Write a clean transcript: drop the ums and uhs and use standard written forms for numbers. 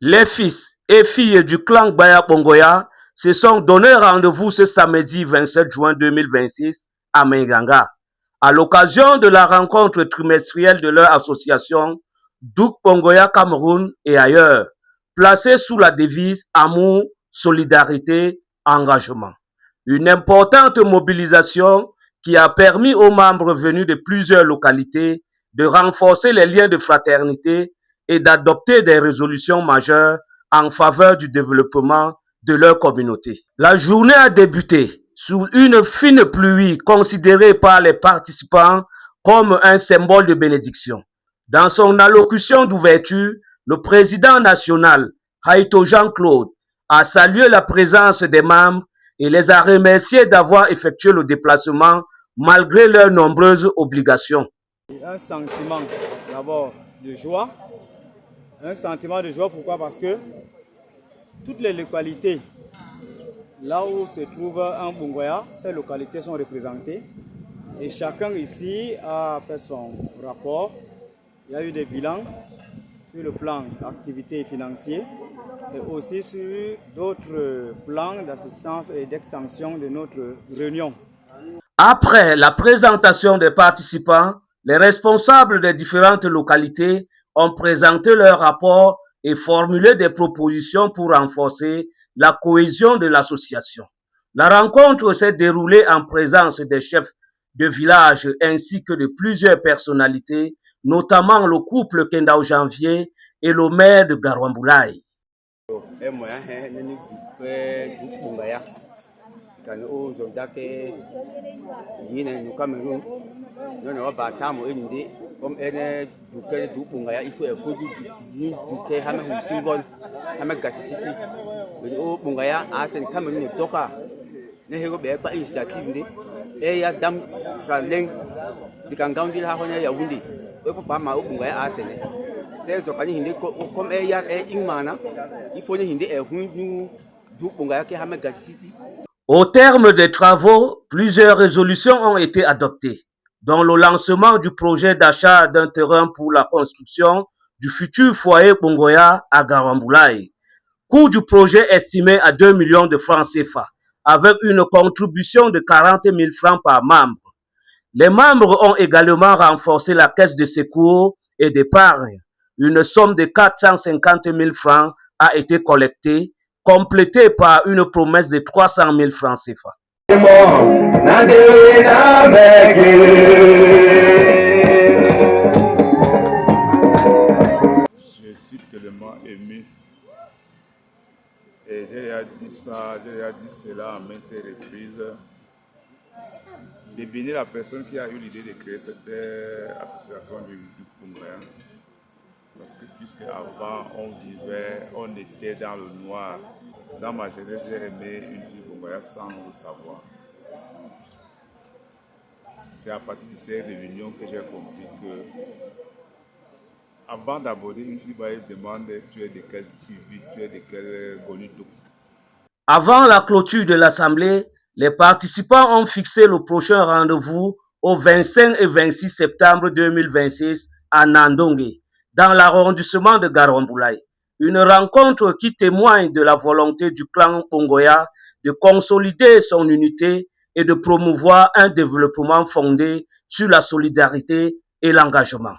Les fils et filles du clan Gbaya Pongoya se sont donné rendez-vous ce samedi 27 juin 2026 à Mainganga, à l'occasion de la rencontre trimestrielle de leur association Douk Pongoya Cameroun et ailleurs, placée sous la devise Amour, Solidarité, Engagement. Une importante mobilisation qui a permis aux membres venus de plusieurs localités de renforcer les liens de fraternité et d'adopter des résolutions majeures en faveur du développement de leur communauté. La journée a débuté sous une fine pluie considérée par les participants comme un symbole de bénédiction. Dans son allocution d'ouverture, le président national, Haïto Jean-Claude, a salué la présence des membres et les a remerciés d'avoir effectué le déplacement malgré leurs nombreuses obligations. Un sentiment d'abord de joie. Un sentiment de joie, pourquoi? Parce que toutes les localités, là où se trouve un Pongoya, ces localités sont représentées. Et chacun ici a fait son rapport. Il y a eu des bilans sur le plan activité et financier et aussi sur d'autres plans d'assistance et d'extension de notre réunion. Après la présentation des participants, les responsables des différentes localités ont présenté leur rapport et formulé des propositions pour renforcer la cohésion de l'association. La rencontre s'est déroulée en présence des chefs de village ainsi que de plusieurs personnalités, notamment le couple Kendao Janvier et le maire de Garwamboulaye. Au terme des travaux, plusieurs résolutions ont été adoptées, dont le lancement du projet d'achat d'un terrain pour la construction du futur foyer Pongoya à Garwamboulaye. Coût du projet estimé à 2 millions de francs CFA, avec une contribution de 40 000 francs par membre. Les membres ont également renforcé la caisse de secours et d'épargne. Une somme de 450 000 francs a été collectée, complétée par une promesse de 300 000 francs CFA. Je suis tellement ému. Et j'ai déjà dit ça, j'ai déjà dit cela à maintes reprises. De bénir la personne qui a eu l'idée de créer cette association du Pongoya. Parce que puisque avant on était dans le noir. Dans ma jeunesse, j'ai aimé une fille Pongoya sans le savoir. C'est à partir de ces réunions que j'ai compris que avant d'aborder une fille, il demande tu es de quel TV, tu es de quel Gonito. Avant la clôture de l'Assemblée, les participants ont fixé le prochain rendez-vous au 25 et 26 septembre 2026 à Nandongé, dans l'arrondissement de Garwamboulaye. Une rencontre qui témoigne de la volonté du clan Pongoya de consolider son unité et de promouvoir un développement fondé sur la solidarité et l'engagement.